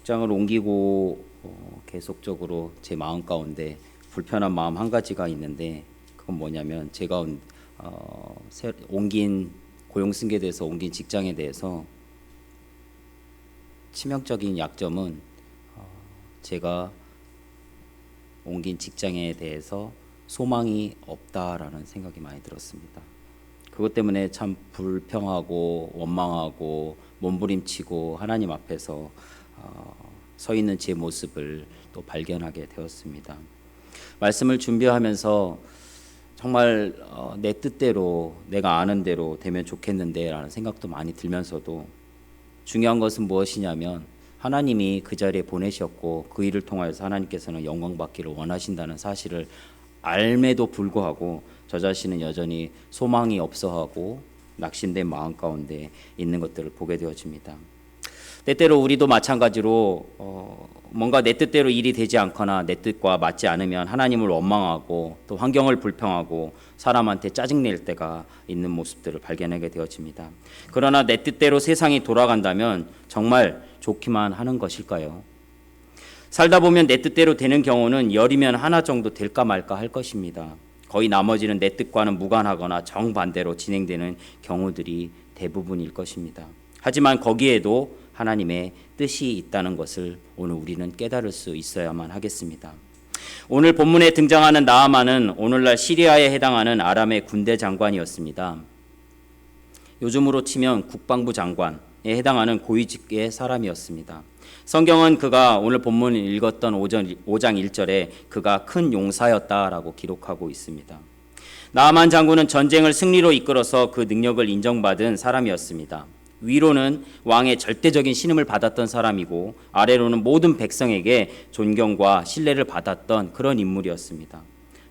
직장을 옮기고 계속적으로 제 마음 가운데 불편한 마음 한 가지가 있는데, 그건 뭐냐면 제가 옮긴 고용승계돼서 옮긴 직장에 대해서 치명적인 약점은 제가 옮긴 직장에 대해서 소망이 없다라는 생각이 많이 들었습니다. 그것 때문에 참 불평하고 원망하고 몸부림치고 하나님 앞에서 서 있는 제 모습을 또 발견하게 되었습니다. 말씀을 준비하면서 정말 내 뜻대로 내가 아는 대로 되면 좋겠는데 라는 생각도 많이 들면서도, 중요한 것은 무엇이냐면 하나님이 그 자리에 보내셨고 그 일을 통하여서 하나님께서는 영광 받기를 원하신다는 사실을 알매도 불구하고 저 자신은 여전히 소망이 없어하고 낙심된 마음 가운데 있는 것들을 보게 되어집니다. 때때로 우리도 마찬가지로 뭔가 내 뜻대로 일이 되지 않거나 내 뜻과 맞지 않으면 하나님을 원망하고 또 환경을 불평하고 사람한테 짜증낼 때가 있는 모습들을 발견하게 되어집니다. 그러나 내 뜻대로 세상이 돌아간다면 정말 좋기만 하는 것일까요? 살다 보면 내 뜻대로 되는 경우는 열이면 하나 정도 될까 말까 할 것입니다. 거의 나머지는 내 뜻과는 무관하거나 정반대로 진행되는 경우들이 대부분일 것입니다. 하지만 거기에도 하나님의 뜻이 있다는 것을 오늘 우리는 깨달을 수 있어야만 하겠습니다. 오늘 본문에 등장하는 나아만은 오늘날 시리아에 해당하는 아람의 군대 장관이었습니다. 요즘으로 치면 국방부 장관에 해당하는 고위직의 사람이었습니다. 성경은 그가 오늘 본문 읽었던 5장 1절에 그가 큰 용사였다라고 기록하고 있습니다. 나아만 장군은 전쟁을 승리로 이끌어서 그 능력을 인정받은 사람이었습니다. 위로는 왕의 절대적인 신임을 받았던 사람이고 아래로는 모든 백성에게 존경과 신뢰를 받았던 그런 인물이었습니다.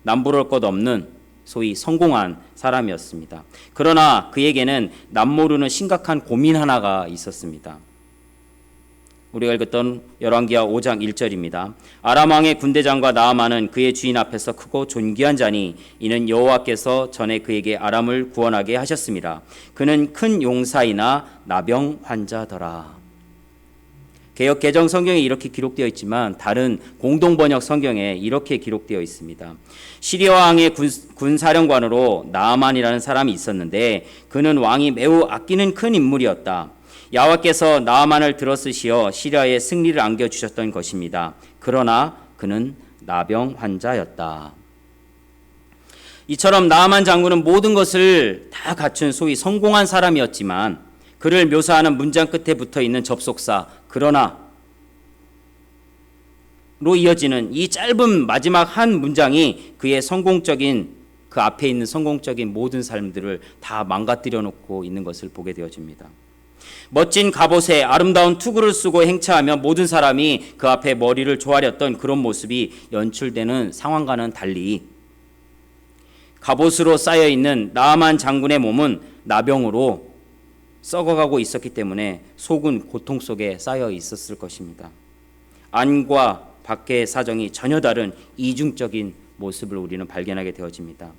남부러울 것 없는 소위 성공한 사람이었습니다. 그러나 그에게는 남모르는 심각한 고민 하나가 있었습니다. 우리가 읽었던 열왕기하 5장 1절입니다. 아람 왕의 군대장과 나아만은 그의 주인 앞에서 크고 존귀한 자니 이는 여호와께서 전에 그에게 아람을 구원하게 하셨습니다. 그는 큰 용사이나 나병 환자더라. 개역 개정 성경에 이렇게 기록되어 있지만 다른 공동 번역 성경에 이렇게 기록되어 있습니다. 시리아 왕의 군사령관으로 나아만이라는 사람이 있었는데 그는 왕이 매우 아끼는 큰 인물이었다. 야와께서 나아만을 들어쓰시어 시리아의 승리를 안겨주셨던 것입니다. 그러나 그는 나병 환자였다. 이처럼 나아만 장군은 모든 것을 다 갖춘 소위 성공한 사람이었지만 그를 묘사하는 문장 끝에 붙어있는 접속사 그러나 로 이어지는 이 짧은 마지막 한 문장이 그의 성공적인 그 앞에 있는 성공적인 모든 삶들을 다 망가뜨려 놓고 있는 것을 보게 되어집니다. 멋진 갑옷에 아름다운 투구를 쓰고 행차하며 모든 사람이 그 앞에 머리를 조아렸던 그런 모습이 연출되는 상황과는 달리 갑옷으로 쌓여있는 나아만 장군의 몸은 나병으로 썩어가고 있었기 때문에 속은 고통 속에 쌓여 있었을 것입니다. 안과 밖의 사정이 전혀 다른 이중적인 모습을 우리는 발견하게 되어집니다.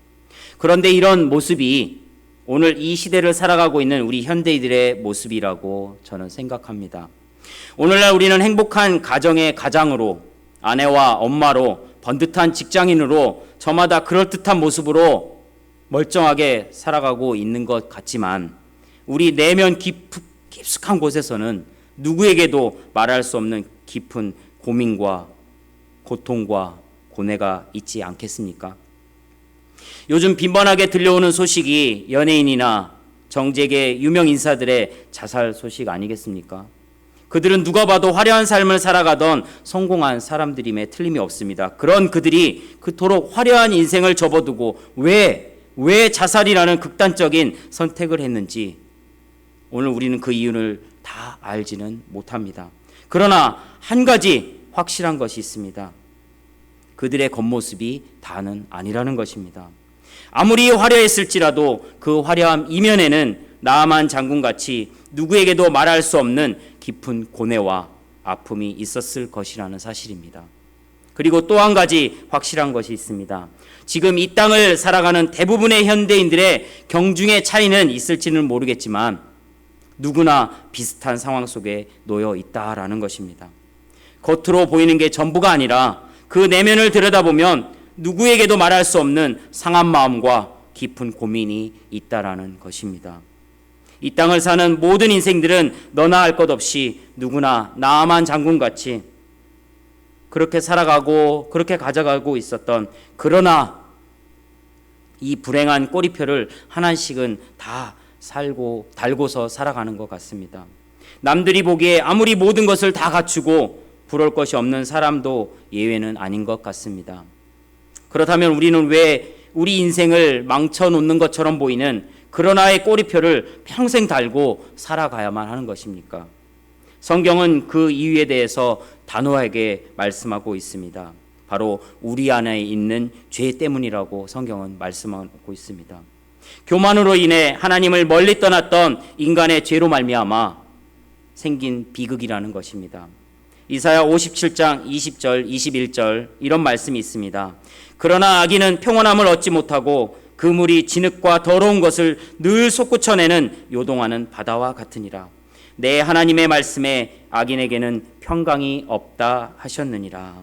그런데 이런 모습이 오늘 이 시대를 살아가고 있는 우리 현대인들의 모습이라고 저는 생각합니다. 오늘날 우리는 행복한 가정의 가장으로, 아내와 엄마로, 번듯한 직장인으로 저마다 그럴듯한 모습으로 멀쩡하게 살아가고 있는 것 같지만 우리 내면 깊숙한 곳에서는 누구에게도 말할 수 없는 깊은 고민과 고통과 고뇌가 있지 않겠습니까? 요즘 빈번하게 들려오는 소식이 연예인이나 정재계 유명 인사들의 자살 소식 아니겠습니까? 그들은 누가 봐도 화려한 삶을 살아가던 성공한 사람들임에 틀림이 없습니다. 그런 그들이 그토록 화려한 인생을 접어두고 왜 자살이라는 극단적인 선택을 했는지 오늘 우리는 그 이유를 다 알지는 못합니다. 그러나 한 가지 확실한 것이 있습니다. 그들의 겉모습이 다는 아니라는 것입니다. 아무리 화려했을지라도 그 화려함 이면에는 나아만 장군같이 누구에게도 말할 수 없는 깊은 고뇌와 아픔이 있었을 것이라는 사실입니다. 그리고 또 한 가지 확실한 것이 있습니다. 지금 이 땅을 살아가는 대부분의 현대인들의 경중의 차이는 있을지는 모르겠지만 누구나 비슷한 상황 속에 놓여 있다라는 것입니다. 겉으로 보이는 게 전부가 아니라 그 내면을 들여다보면 누구에게도 말할 수 없는 상한 마음과 깊은 고민이 있다라는 것입니다. 이 땅을 사는 모든 인생들은 너나 할 것 없이 누구나 나아만 장군같이 그렇게 살아가고 그렇게 가져가고 있었던, 그러나 이 불행한 꼬리표를 하나씩은 다 달고서 살아가는 것 같습니다. 남들이 보기에 아무리 모든 것을 다 갖추고 부러울 것이 없는 사람도 예외는 아닌 것 같습니다. 그렇다면 우리는 왜 우리 인생을 망쳐놓는 것처럼 보이는 그러나의 꼬리표를 평생 달고 살아가야만 하는 것입니까? 성경은 그 이유에 대해서 단호하게 말씀하고 있습니다. 바로 우리 안에 있는 죄 때문이라고 성경은 말씀하고 있습니다. 교만으로 인해 하나님을 멀리 떠났던 인간의 죄로 말미암아 생긴 비극이라는 것입니다. 이사야 57장 20절 21절 이런 말씀이 있습니다. 그러나 악인은 평온함을 얻지 못하고 그 물이 진흙과 더러운 것을 늘 솟구쳐내는 요동하는 바다와 같으니라. 내 하나님의 말씀에 악인에게는 평강이 없다 하셨느니라.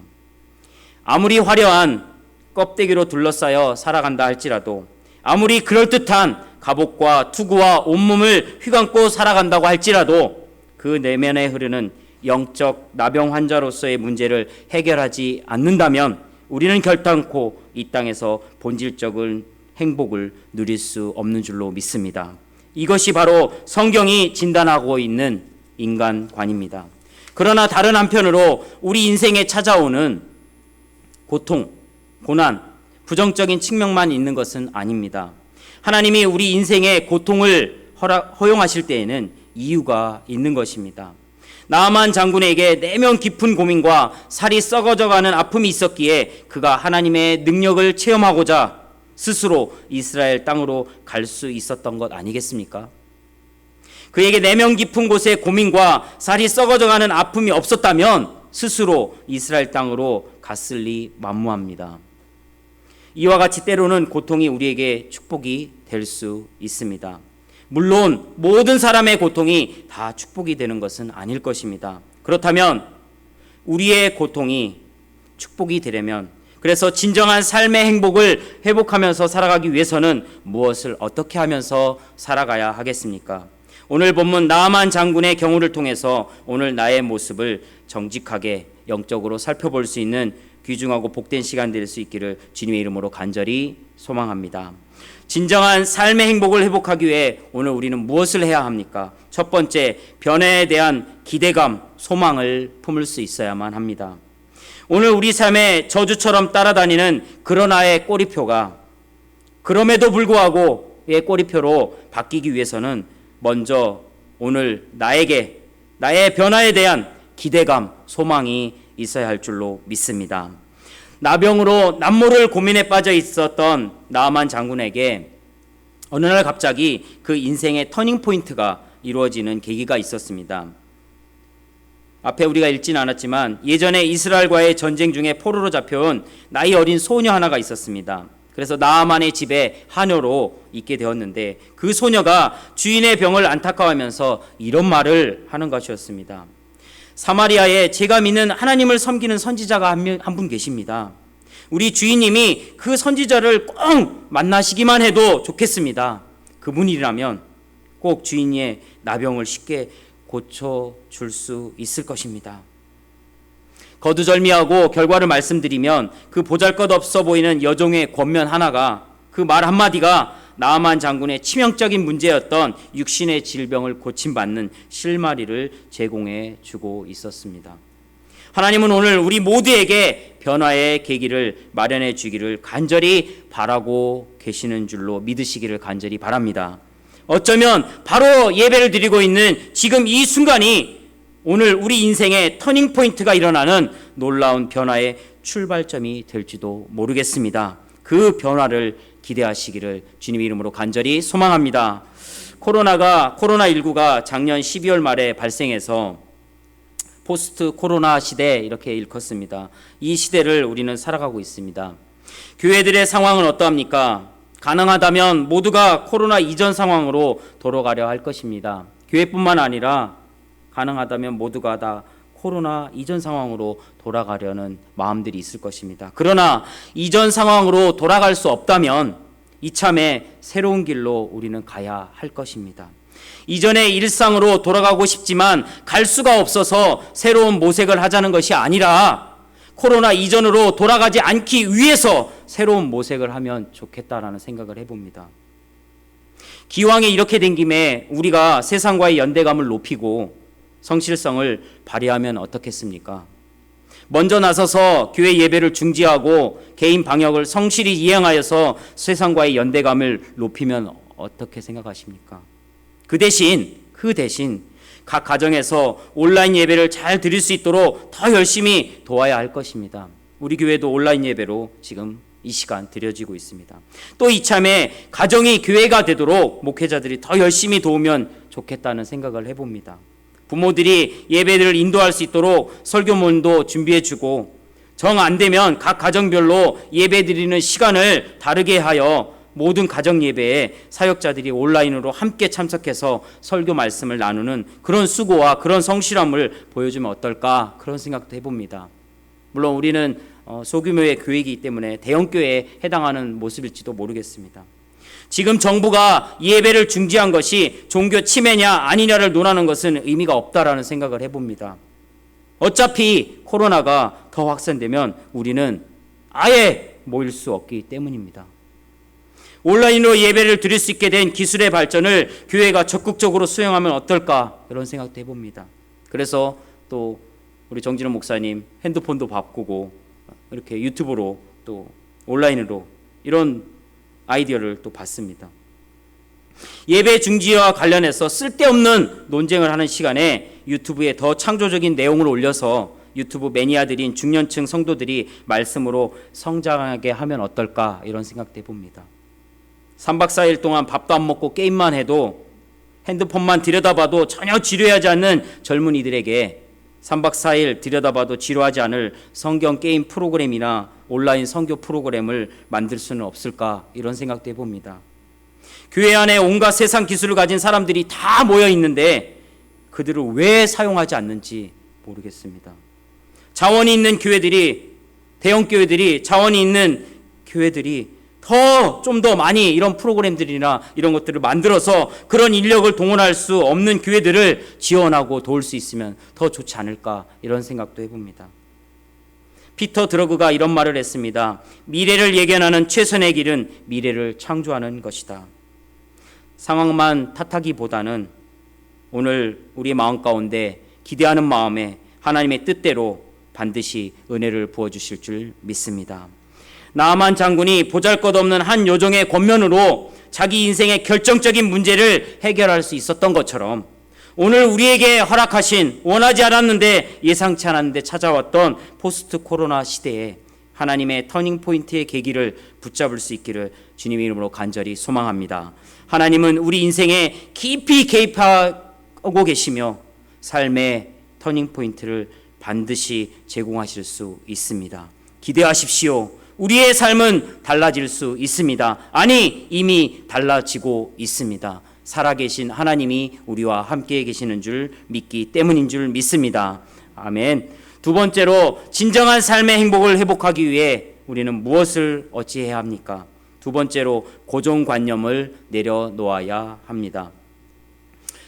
아무리 화려한 껍데기로 둘러싸여 살아간다 할지라도, 아무리 그럴듯한 갑옷과 투구와 온몸을 휘감고 살아간다고 할지라도 그 내면에 흐르는 영적 나병 환자로서의 문제를 해결하지 않는다면 우리는 결단코 이 땅에서 본질적인 행복을 누릴 수 없는 줄로 믿습니다. 이것이 바로 성경이 진단하고 있는 인간관입니다. 그러나 다른 한편으로 우리 인생에 찾아오는 고통, 고난, 부정적인 측면만 있는 것은 아닙니다. 하나님이 우리 인생의 고통을 허용하실 때에는 이유가 있는 것입니다. 나아만 장군에게 내면 깊은 고민과 살이 썩어져가는 아픔이 있었기에 그가 하나님의 능력을 체험하고자 스스로 이스라엘 땅으로 갈 수 있었던 것 아니겠습니까? 그에게 내면 깊은 곳에 고민과 살이 썩어져가는 아픔이 없었다면 스스로 이스라엘 땅으로 갔을 리 만무합니다. 이와 같이 때로는 고통이 우리에게 축복이 될 수 있습니다. 물론 모든 사람의 고통이 다 축복이 되는 것은 아닐 것입니다. 그렇다면 우리의 고통이 축복이 되려면, 그래서 진정한 삶의 행복을 회복하면서 살아가기 위해서는 무엇을 어떻게 하면서 살아가야 하겠습니까? 오늘 본문 나아만 장군의 경우를 통해서 오늘 나의 모습을 정직하게 영적으로 살펴볼 수 있는 귀중하고 복된 시간 될 수 있기를 주님의 이름으로 간절히 소망합니다. 진정한 삶의 행복을 회복하기 위해 오늘 우리는 무엇을 해야 합니까? 첫 번째, 변화에 대한 기대감, 소망을 품을 수 있어야만 합니다. 오늘 우리 삶에 저주처럼 따라다니는 그러나의 꼬리표가 그럼에도 불구하고 의 꼬리표로 바뀌기 위해서는 먼저 오늘 나의 변화에 대한 기대감, 소망이 있어야 할 줄로 믿습니다. 나병으로 남모를 고민에 빠져 있었던 나아만 장군에게 어느 날 갑자기 그 인생의 터닝 포인트가 이루어지는 계기가 있었습니다. 앞에 우리가 읽지는 않았지만 예전에 이스라엘과의 전쟁 중에 포로로 잡혀온 나이 어린 소녀 하나가 있었습니다. 그래서 나아만의 집에 하녀로 있게 되었는데 그 소녀가 주인의 병을 안타까워하면서 이런 말을 하는 것이었습니다. 사마리아에 제가 믿는 하나님을 섬기는 선지자가 한 분 계십니다. 우리 주인님이 그 선지자를 꼭 만나시기만 해도 좋겠습니다. 그분이라면 꼭 주인의 나병을 쉽게 고쳐줄 수 있을 것입니다. 거두절미하고 결과를 말씀드리면 그 보잘것없어 보이는 여종의 권면 하나가, 그 말 한마디가 나아만 장군의 치명적인 문제였던 육신의 질병을 고침받는 실마리를 제공해 주고 있었습니다. 하나님은 오늘 우리 모두에게 변화의 계기를 마련해 주기를 간절히 바라고 계시는 줄로 믿으시기를 간절히 바랍니다. 어쩌면 바로 예배를 드리고 있는 지금 이 순간이 오늘 우리 인생의 터닝 포인트가 일어나는 놀라운 변화의 출발점이 될지도 모르겠습니다. 그 변화를 기대하시기를 주님의 이름으로 간절히 소망합니다. 코로나19가 작년 12월 말에 발생해서 포스트 코로나 시대 이렇게 일컫습니다. 이 시대를 우리는 살아가고 있습니다. 교회들의 상황은 어떠합니까? 가능하다면 모두가 코로나 이전 상황으로 돌아가려 할 것입니다. 교회뿐만 아니라 가능하다면 모두가 다 코로나 이전 상황으로 돌아가려는 마음들이 있을 것입니다. 그러나 이전 상황으로 돌아갈 수 없다면 이참에 새로운 길로 우리는 가야 할 것입니다. 이전의 일상으로 돌아가고 싶지만 갈 수가 없어서 새로운 모색을 하자는 것이 아니라 코로나 이전으로 돌아가지 않기 위해서 새로운 모색을 하면 좋겠다라는 생각을 해봅니다. 기왕에 이렇게 된 김에 우리가 세상과의 연대감을 높이고 성실성을 발휘하면 어떻겠습니까? 먼저 나서서 교회 예배를 중지하고 개인 방역을 성실히 이행하여서 세상과의 연대감을 높이면 어떻게 생각하십니까? 그 대신 각 가정에서 온라인 예배를 잘 드릴 수 있도록 더 열심히 도와야 할 것입니다. 우리 교회도 온라인 예배로 지금 이 시간 드려지고 있습니다. 또 이참에 가정이 교회가 되도록 목회자들이 더 열심히 도우면 좋겠다는 생각을 해봅니다. 부모들이 예배를 인도할 수 있도록 설교문도 준비해주고 정 안 되면 각 가정별로 예배 드리는 시간을 다르게 하여 모든 가정 예배에 사역자들이 온라인으로 함께 참석해서 설교 말씀을 나누는 그런 수고와 그런 성실함을 보여주면 어떨까 그런 생각도 해봅니다. 물론 우리는 소규모의 교회이기 때문에 대형교회에 해당하는 모습일지도 모르겠습니다. 지금 정부가 예배를 중지한 것이 종교 침해냐 아니냐를 논하는 것은 의미가 없다라는 생각을 해봅니다. 어차피 코로나가 더 확산되면 우리는 아예 모일 수 없기 때문입니다. 온라인으로 예배를 드릴 수 있게 된 기술의 발전을 교회가 적극적으로 수용하면 어떨까 그런 생각도 해봅니다. 그래서 또 우리 정진호 목사님 핸드폰도 바꾸고 이렇게 유튜브로 또 온라인으로 이런 아이디어를 또 받습니다. 예배 중지와 관련해서 쓸데없는 논쟁을 하는 시간에 유튜브에 더 창조적인 내용을 올려서 유튜브 매니아들인 중년층 성도들이 말씀으로 성장하게 하면 어떨까 이런 생각도 해봅니다. 3박 4일 동안 밥도 안 먹고 게임만 해도 핸드폰만 들여다봐도 전혀 지루하지 않는 젊은이들에게 3박 4일 들여다봐도 지루하지 않을 성경 게임 프로그램이나 온라인 선교 프로그램을 만들 수는 없을까 이런 생각도 해봅니다. 교회 안에 온갖 세상 기술을 가진 사람들이 다 모여 있는데 그들을 왜 사용하지 않는지 모르겠습니다. 자원이 있는 교회들이 대형 교회들이 자원이 있는 교회들이 좀 더 많이 이런 프로그램들이나 이런 것들을 만들어서 그런 인력을 동원할 수 없는 교회들을 지원하고 도울 수 있으면 더 좋지 않을까 이런 생각도 해봅니다. 피터 드러그가 이런 말을 했습니다. 미래를 예견하는 최선의 길은 미래를 창조하는 것이다. 상황만 탓하기보다는 오늘 우리 마음 가운데 기대하는 마음에 하나님의 뜻대로 반드시 은혜를 부어주실 줄 믿습니다. 나아만 장군이 보잘것없는 한 요정의 권면으로 자기 인생의 결정적인 문제를 해결할 수 있었던 것처럼 오늘 우리에게 허락하신 원하지 않았는데 예상치 않았는데 찾아왔던 포스트 코로나 시대에 하나님의 터닝포인트의 계기를 붙잡을 수 있기를 주님의 이름으로 간절히 소망합니다. 하나님은 우리 인생에 깊이 개입하고 계시며 삶의 터닝포인트를 반드시 제공하실 수 있습니다. 기대하십시오. 우리의 삶은 달라질 수 있습니다. 아니, 이미 달라지고 있습니다. 살아계신 하나님이 우리와 함께 계시는 줄 믿기 때문인 줄 믿습니다. 아멘. 두 번째로 진정한 삶의 행복을 회복하기 위해 우리는 무엇을 어찌해야 합니까? 두 번째로 고정관념을 내려놓아야 합니다.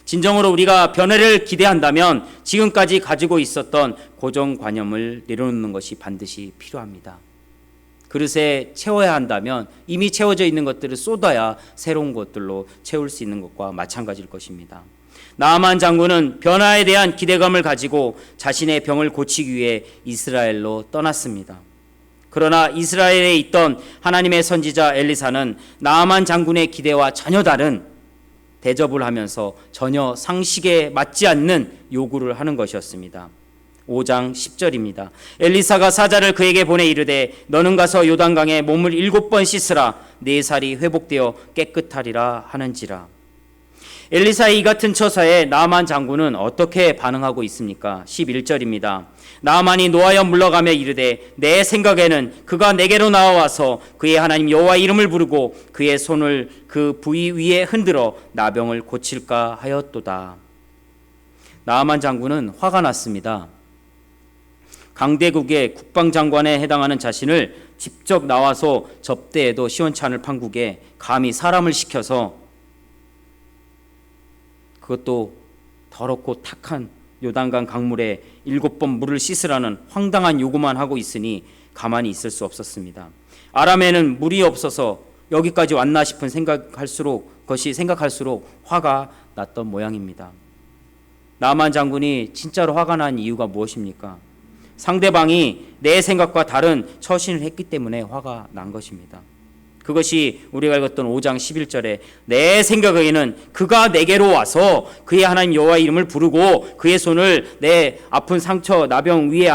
진정으로 우리가 변화를 기대한다면 지금까지 가지고 있었던 고정관념을 내려놓는 것이 반드시 필요합니다. 그릇에 채워야 한다면 이미 채워져 있는 것들을 쏟아야 새로운 것들로 채울 수 있는 것과 마찬가지일 것입니다. 나아만 장군은 변화에 대한 기대감을 가지고 자신의 병을 고치기 위해 이스라엘로 떠났습니다. 그러나 이스라엘에 있던 하나님의 선지자 엘리사는 나아만 장군의 기대와 전혀 다른 대접을 하면서 전혀 상식에 맞지 않는 요구를 하는 것이었습니다. 5장 10절입니다. 엘리사가 사자를 그에게 보내 이르되 너는 가서 요단강에 몸을 7번 씻으라 네 살이 회복되어 깨끗하리라 하는지라. 엘리사의 이 같은 처사에 나아만 장군은 어떻게 반응하고 있습니까? 11절입니다. 나아만이 노하여 물러가며 이르되 내 생각에는 그가 내게로 나와서 그의 하나님 여호와 이름을 부르고 그의 손을 그 부위 위에 흔들어 나병을 고칠까 하였도다. 나아만 장군은 화가 났습니다. 강대국의 국방장관에 해당하는 자신을 직접 나와서 접대해도 시원치 않을 판국에 감히 사람을 시켜서 그것도 더럽고 탁한 요단강 강물에 7번 물을 씻으라는 황당한 요구만 하고 있으니 가만히 있을 수 없었습니다. 아람에는 물이 없어서 여기까지 왔나 싶은 생각할수록 화가 났던 모양입니다. 나만 장군이 진짜로 화가 난 이유가 무엇입니까? 상대방이 내 생각과 다른 처신을 했기 때문에 화가 난 것입니다. 그것이 우리가 읽었던 5장 11절에 내 생각에는 그가 내게로 와서 그의 하나님 여호와의 이름을 부르고 그의 손을 내 아픈 상처 나병 위에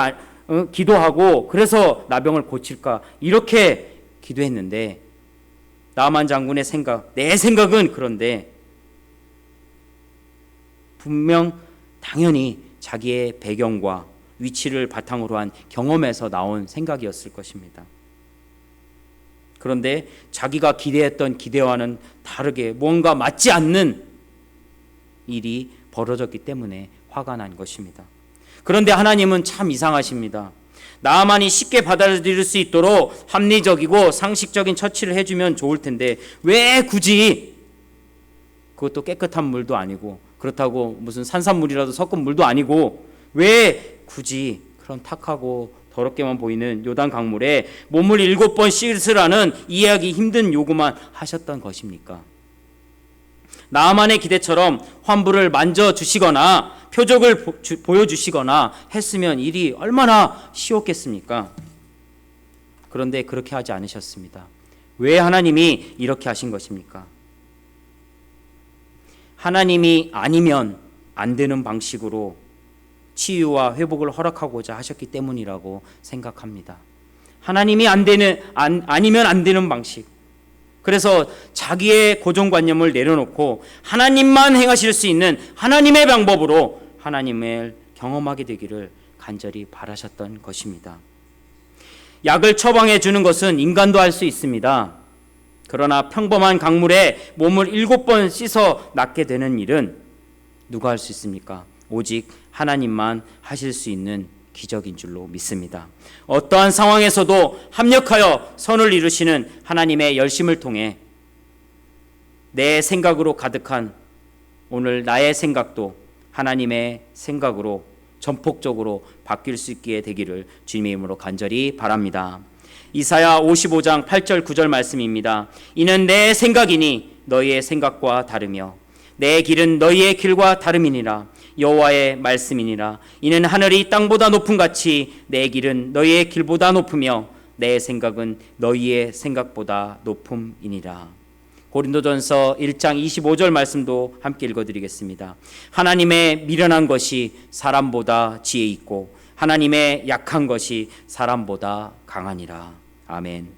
기도하고 그래서 나병을 고칠까 이렇게 기도했는데 나만 장군의 생각, 내 생각은 그런데 분명 당연히 자기의 배경과 위치를 바탕으로 한 경험에서 나온 생각이었을 것입니다. 그런데 자기가 기대했던 기대와는 다르게 뭔가 맞지 않는 일이 벌어졌기 때문에 화가 난 것입니다. 그런데 하나님은 참 이상하십니다. 나만이 쉽게 받아들일 수 있도록 합리적이고 상식적인 처치를 해주면 좋을 텐데 왜 굳이 그것도 깨끗한 물도 아니고 그렇다고 무슨 산산물이라도 섞은 물도 아니고 왜 굳이 그런 탁하고 더럽게만 보이는 요단 강물에 몸을 7번 씻으라는 이해하기 힘든 요구만 하셨던 것입니까? 나만의 기대처럼 환부를 만져주시거나 표적을 보여주시거나 했으면 일이 얼마나 쉬웠겠습니까? 그런데 그렇게 하지 않으셨습니다. 왜 하나님이 이렇게 하신 것입니까? 하나님이 아니면 안 되는 방식으로 치유와 회복을 허락하고자 하셨기 때문이라고 생각합니다. 하나님이 아니면 안 되는 방식. 그래서 자기의 고정관념을 내려놓고 하나님만 행하실 수 있는 하나님의 방법으로 하나님을 경험하게 되기를 간절히 바라셨던 것입니다. 약을 처방해 주는 것은 인간도 할 수 있습니다. 그러나 평범한 강물에 몸을 7번 씻어 낫게 되는 일은 누가 할 수 있습니까? 오직 하나님만 하실 수 있는 기적인 줄로 믿습니다. 어떠한 상황에서도 합력하여 선을 이루시는 하나님의 열심을 통해 내 생각으로 가득한 오늘 나의 생각도 하나님의 생각으로 전폭적으로 바뀔 수 있게 되기를 주님의 이름으로 간절히 바랍니다. 이사야 55장 8절 9절 말씀입니다. 이는 내 생각이니 너희의 생각과 다르며 내 길은 너희의 길과 다름이니라. 여호와의 말씀이니라. 이는 하늘이 땅보다 높음 같이 내 길은 너희의 길보다 높으며 내 생각은 너희의 생각보다 높음이니라. 고린도전서 1장 25절 말씀도 함께 읽어드리겠습니다. 하나님의 미련한 것이 사람보다 지혜 있고 하나님의 약한 것이 사람보다 강하니라. 아멘.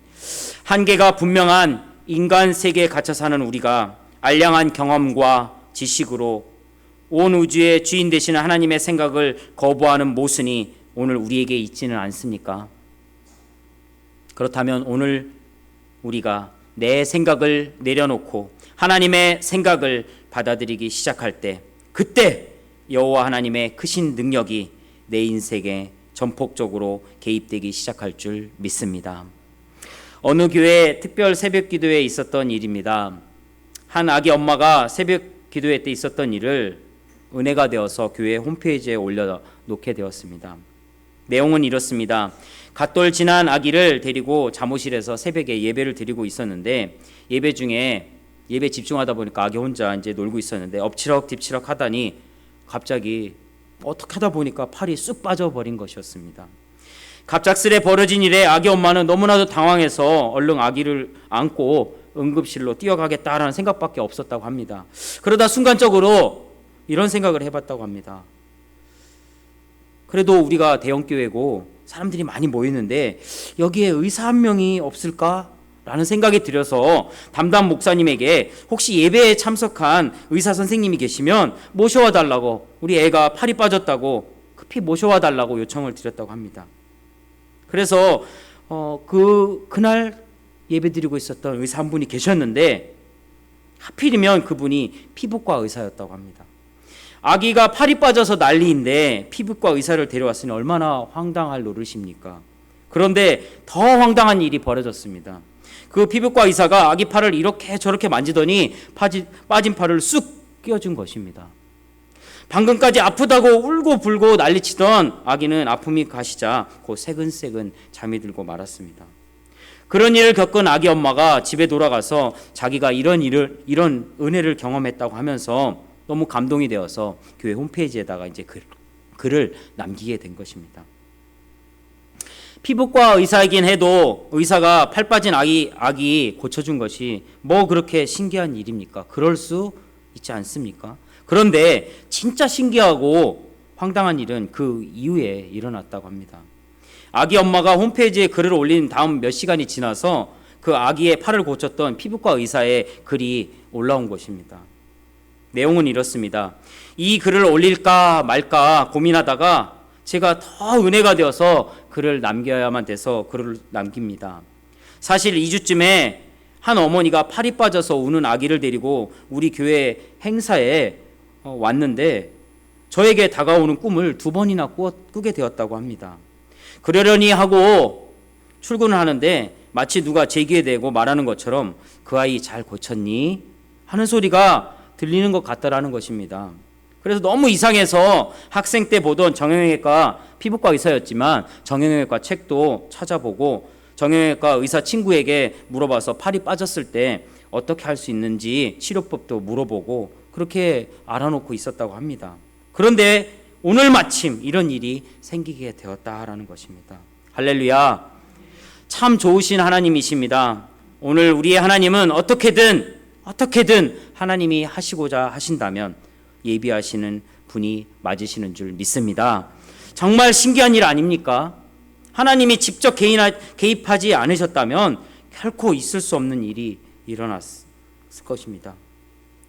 한계가 분명한 인간 세계에 갇혀 사는 우리가 알량한 경험과 지식으로 온 우주의 주인 되시는 하나님의 생각을 거부하는 모순이 오늘 우리에게 있지는 않습니까? 그렇다면 오늘 우리가 내 생각을 내려놓고 하나님의 생각을 받아들이기 시작할 때 그때 여호와 하나님의 크신 능력이 내 인생에 전폭적으로 개입되기 시작할 줄 믿습니다. 어느 교회 특별 새벽 기도에 있었던 일입니다. 한 아기 엄마가 새벽 기도회 때 있었던 일을 은혜가 되어서 교회 홈페이지에 올려놓게 되었습니다. 내용은 이렇습니다. 갓돌 지난 아기를 데리고 잠옷실에서 새벽에 예배를 드리고 있었는데 예배 중에 예배 집중하다 보니까 아기 혼자 이제 놀고 있었는데 엎치락 뒤치락 하다니 갑자기 어떻게 하다 보니까 팔이 쑥 빠져버린 것이었습니다. 갑작스레 벌어진 일에 아기 엄마는 너무나도 당황해서 얼른 아기를 안고 응급실로 뛰어가겠다라는 생각밖에 없었다고 합니다. 그러다 순간적으로 이런 생각을 해봤다고 합니다. 그래도 우리가 대형교회고 사람들이 많이 모이는데 여기에 의사 한 명이 없을까라는 생각이 들어서 담당 목사님에게 혹시 예배에 참석한 의사 선생님이 계시면 모셔와 달라고, 우리 애가 팔이 빠졌다고 급히 모셔와 달라고 요청을 드렸다고 합니다. 그래서 그날 예배드리고 있었던 의사 한 분이 계셨는데 하필이면 그분이 피부과 의사였다고 합니다. 아기가 팔이 빠져서 난리인데 피부과 의사를 데려왔으니 얼마나 황당할 노릇입니까? 그런데 더 황당한 일이 벌어졌습니다. 그 피부과 의사가 아기 팔을 이렇게 저렇게 만지더니 빠진 팔을 쑥 끼워준 것입니다. 방금까지 아프다고 울고 불고 난리치던 아기는 아픔이 가시자 곧 새근새근 잠이 들고 말았습니다. 그런 일을 겪은 아기 엄마가 집에 돌아가서 자기가 이런 은혜를 경험했다고 하면서 너무 감동이 되어서 교회 홈페이지에다가 이제 글을 남기게 된 것입니다. 피부과 의사이긴 해도 의사가 팔 빠진 아기 고쳐준 것이 뭐 그렇게 신기한 일입니까? 그럴 수 있지 않습니까? 그런데 진짜 신기하고 황당한 일은 그 이후에 일어났다고 합니다. 아기 엄마가 홈페이지에 글을 올린 다음 몇 시간이 지나서 그 아기의 팔을 고쳤던 피부과 의사의 글이 올라온 것입니다. 내용은 이렇습니다. 이 글을 올릴까 말까 고민하다가 제가 더 은혜가 되어서 글을 남겨야만 돼서 글을 남깁니다. 사실 2주쯤에 한 어머니가 팔이 빠져서 우는 아기를 데리고 우리 교회 행사에 왔는데 저에게 다가오는 꿈을 2번이나 꾸게 되었다고 합니다. 그러려니 하고 출근을 하는데 마치 누가 제 귀에 대고 말하는 것처럼 그 아이 잘 고쳤니? 하는 소리가 들리는 것 같다라는 것입니다. 그래서 너무 이상해서 학생 때 보던 정형외과 피부과 의사였지만 정형외과 책도 찾아보고 정형외과 의사 친구에게 물어봐서 팔이 빠졌을 때 어떻게 할 수 있는지 치료법도 물어보고 그렇게 알아놓고 있었다고 합니다. 그런데 오늘 마침 이런 일이 생기게 되었다라는 것입니다. 할렐루야. 참 좋으신 하나님이십니다. 오늘 우리의 하나님은 어떻게든 하나님이 하시고자 하신다면 예비하시는 분이 맞으시는 줄 믿습니다. 정말 신기한 일 아닙니까? 하나님이 직접 개입하지 않으셨다면 결코 있을 수 없는 일이 일어났을 것입니다.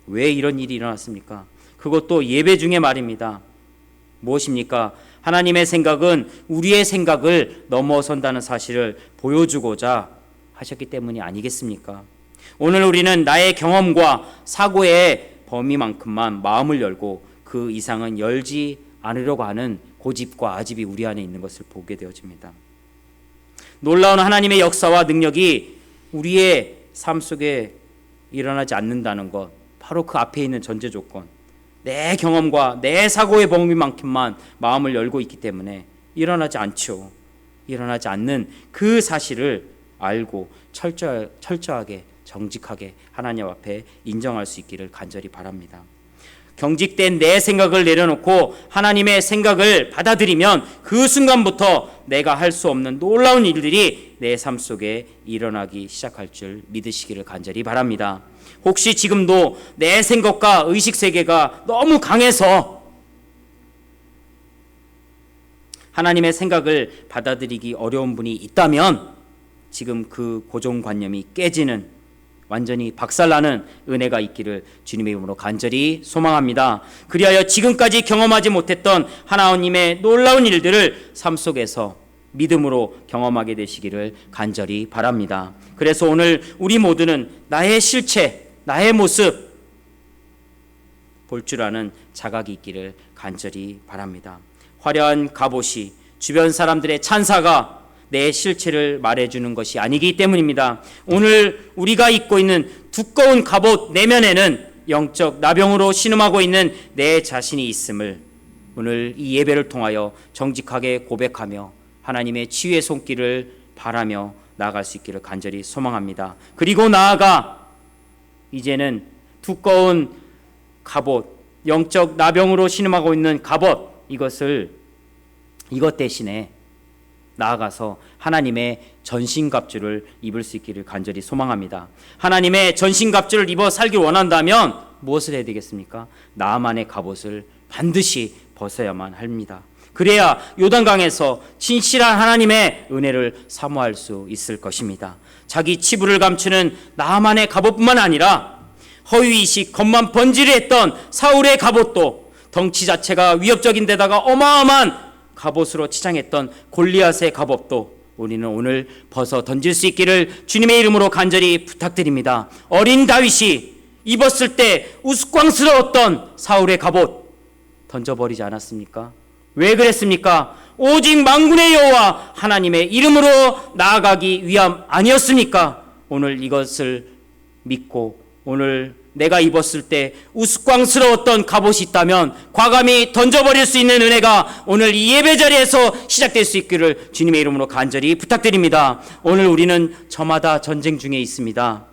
왜 이런 일이 일어났습니까? 그것도 예배 중에 말입니다. 무엇입니까? 하나님의 생각은 우리의 생각을 넘어선다는 사실을 보여주고자 하셨기 때문이 아니겠습니까? 오늘 우리는 나의 경험과 사고의 범위만큼만 마음을 열고 그 이상은 열지 않으려고 하는 고집과 아집이 우리 안에 있는 것을 보게 되어집니다. 놀라운 하나님의 역사와 능력이 우리의 삶 속에 일어나지 않는다는 것, 바로 그 앞에 있는 전제 조건, 내 경험과 내 사고의 범위만큼만 마음을 열고 있기 때문에 일어나지 않죠. 일어나지 않는 그 사실을 알고 철저하게 정직하게 하나님 앞에 인정할 수 있기를 간절히 바랍니다. 경직된 내 생각을 내려놓고 하나님의 생각을 받아들이면 그 순간부터 내가 할 수 없는 놀라운 일들이 내 삶 속에 일어나기 시작할 줄 믿으시기를 간절히 바랍니다. 혹시 지금도 내 생각과 의식 세계가 너무 강해서 하나님의 생각을 받아들이기 어려운 분이 있다면 지금 그 고정관념이 깨지는 완전히 박살나는 은혜가 있기를 주님의 이름으로 간절히 소망합니다. 그리하여 지금까지 경험하지 못했던 하나님의 놀라운 일들을 삶 속에서 믿음으로 경험하게 되시기를 간절히 바랍니다. 그래서 오늘 우리 모두는 나의 실체, 나의 모습 볼 줄 아는 자각이 있기를 간절히 바랍니다. 화려한 갑옷이 주변 사람들의 찬사가 내 실체를 말해주는 것이 아니기 때문입니다. 오늘 우리가 입고 있는 두꺼운 갑옷 내면에는 영적 나병으로 신음하고 있는 내 자신이 있음을 오늘 이 예배를 통하여 정직하게 고백하며 하나님의 치유의 손길을 바라며 나아갈 수 있기를 간절히 소망합니다. 그리고 나아가 이제는 두꺼운 갑옷, 영적 나병으로 신음하고 있는 갑옷, 이것 대신에 나아가서 하나님의 전신갑주를 입을 수 있기를 간절히 소망합니다. 하나님의 전신갑주를 입어 살길 원한다면 무엇을 해야 되겠습니까? 나만의 갑옷을 반드시 벗어야만 합니다. 그래야 요단강에서 진실한 하나님의 은혜를 사모할 수 있을 것입니다. 자기 치부를 감추는 나만의 갑옷뿐만 아니라 허위이식 겉만 번지르했던 사울의 갑옷도 덩치 자체가 위협적인 데다가 어마어마한 갑옷으로 치장했던 골리앗의 갑옷도 우리는 오늘 벗어 던질 수 있기를 주님의 이름으로 간절히 부탁드립니다. 어린 다윗이 입었을 때 우스꽝스러웠던 사울의 갑옷, 던져버리지 않았습니까? 왜 그랬습니까? 오직 만군의 여호와 하나님의 이름으로 나아가기 위함 아니었습니까? 오늘 이것을 믿고 오늘 내가 입었을 때 우스꽝스러웠던 갑옷이 있다면 과감히 던져버릴 수 있는 은혜가 오늘 이 예배 자리에서 시작될 수 있기를 주님의 이름으로 간절히 부탁드립니다. 오늘 우리는 저마다 전쟁 중에 있습니다.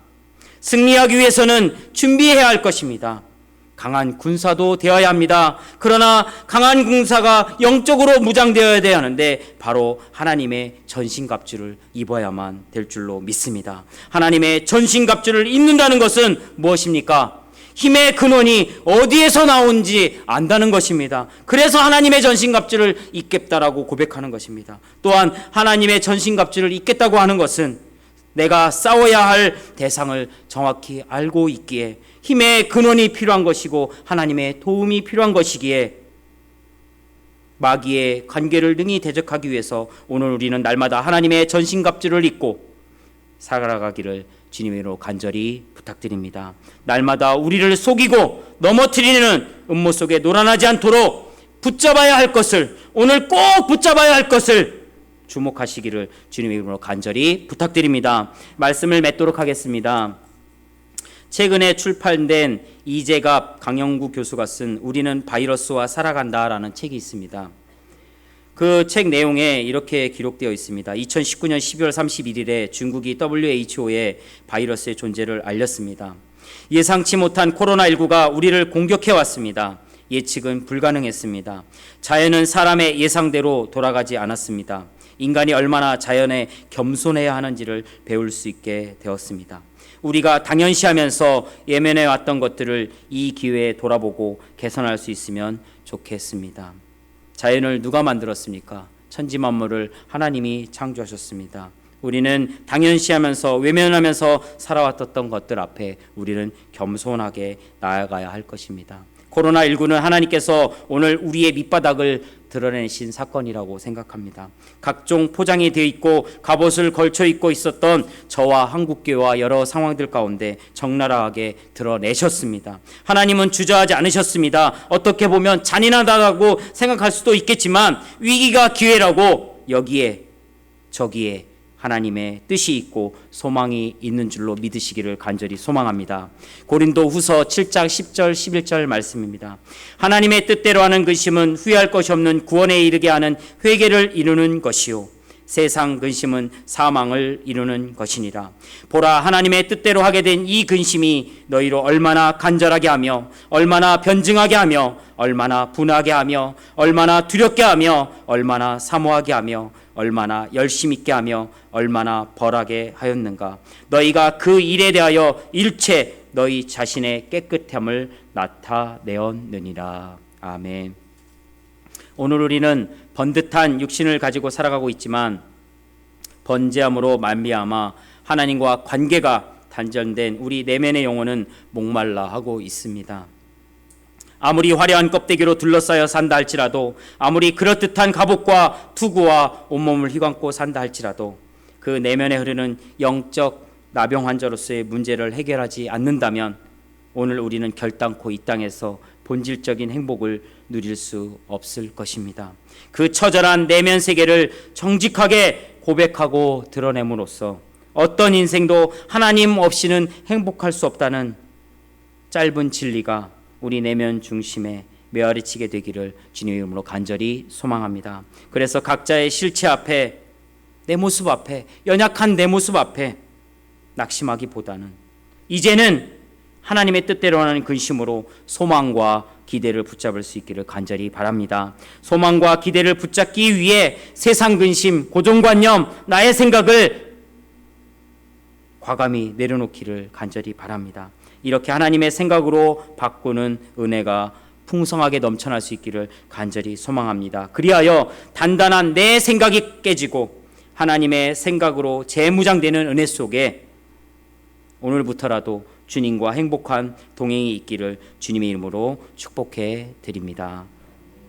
승리하기 위해서는 준비해야 할 것입니다. 강한 군사도 되어야 합니다. 그러나 강한 군사가 영적으로 무장되어야 하는데 바로 하나님의 전신갑주를 입어야만 될 줄로 믿습니다. 하나님의 전신갑주를 입는다는 것은 무엇입니까? 힘의 근원이 어디에서 나온지 안다는 것입니다. 그래서 하나님의 전신갑주를 입겠다라고 고백하는 것입니다. 또한 하나님의 전신갑주를 입겠다고 하는 것은 내가 싸워야 할 대상을 정확히 알고 있기에 힘의 근원이 필요한 것이고 하나님의 도움이 필요한 것이기에 마귀의 관계를 능히 대적하기 위해서 오늘 우리는 날마다 하나님의 전신갑주를 입고 살아가기를 주님의 이름으로 간절히 부탁드립니다. 날마다 우리를 속이고 넘어뜨리는 음모 속에 놀아나지 않도록 붙잡아야 할 것을, 오늘 꼭 붙잡아야 할 것을 주목하시기를 주님의 이름으로 간절히 부탁드립니다. 말씀을 맺도록 하겠습니다. 최근에 출판된 이재갑 강영구 교수가 쓴 우리는 바이러스와 살아간다라는 책이 있습니다. 그 책 내용에 이렇게 기록되어 있습니다. 2019년 12월 31일에 중국이 WHO에 바이러스의 존재를 알렸습니다. 예상치 못한 코로나19가 우리를 공격해 왔습니다. 예측은 불가능했습니다. 자연은 사람의 예상대로 돌아가지 않았습니다. 인간이 얼마나 자연에 겸손해야 하는지를 배울 수 있게 되었습니다. 우리가 당연시하면서 예면해 왔던 것들을 이 기회에 돌아보고 개선할 수 있으면 좋겠습니다. 자연을 누가 만들었습니까? 천지만물을 하나님이 창조하셨습니다. 우리는 당연시하면서 외면하면서 살아왔던 것들 앞에 우리는 겸손하게 나아가야 할 것입니다. 코로나19는 하나님께서 오늘 우리의 밑바닥을 드러내신 사건이라고 생각합니다. 각종 포장이 되어 있고 갑옷을 걸쳐 입고 있었던 저와 한국교회와 여러 상황들 가운데 적나라하게 드러내셨습니다. 하나님은 주저하지 않으셨습니다. 어떻게 보면 잔인하다고 생각할 수도 있겠지만 위기가 기회라고 여기에 저기에 하나님의 뜻이 있고 소망이 있는 줄로 믿으시기를 간절히 소망합니다. 고린도 후서 7장 10절 11절 말씀입니다. 하나님의 뜻대로 하는 근심은 후회할 것이 없는 구원에 이르게 하는 회개를 이루는 것이요 세상 근심은 사망을 이루는 것이니라. 보라, 하나님의 뜻대로 하게 된 이 근심이 너희로 얼마나 간절하게 하며 얼마나 변증하게 하며 얼마나 분하게 하며 얼마나 두렵게 하며 얼마나 사모하게 하며 얼마나 열심 있게 하며 얼마나 벌하게 하였는가. 너희가 그 일에 대하여 일체 너희 자신의 깨끗함을 나타내었느니라. 아멘. 오늘 우리는 번듯한 육신을 가지고 살아가고 있지만 번제함으로 말미암아 하나님과 관계가 단절된 우리 내면의 영혼은 목말라 하고 있습니다. 아무리 화려한 껍데기로 둘러싸여 산다 할지라도, 아무리 그럴듯한 갑옷과 투구와 온몸을 휘감고 산다 할지라도 그 내면에 흐르는 영적 나병 환자로서의 문제를 해결하지 않는다면 오늘 우리는 결단코 이 땅에서 본질적인 행복을 누릴 수 없을 것입니다. 그 처절한 내면 세계를 정직하게 고백하고 드러냄으로써 어떤 인생도 하나님 없이는 행복할 수 없다는 짧은 진리가 우리 내면 중심에 메아리치게 되기를 주님의 이름으로 간절히 소망합니다. 그래서 각자의 실체 앞에, 내 모습 앞에, 연약한 내 모습 앞에 낙심하기보다는 이제는 하나님의 뜻대로 하는 근심으로 소망과 기대를 붙잡을 수 있기를 간절히 바랍니다. 소망과 기대를 붙잡기 위해 세상 근심, 고정관념, 나의 생각을 과감히 내려놓기를 간절히 바랍니다. 이렇게 하나님의 생각으로 바꾸는 은혜가 풍성하게 넘쳐날 수 있기를 간절히 소망합니다. 그리하여 단단한 내 생각이 깨지고 하나님의 생각으로 재무장되는 은혜 속에 오늘부터라도 주님과 행복한 동행이 있기를 주님의 이름으로 축복해 드립니다.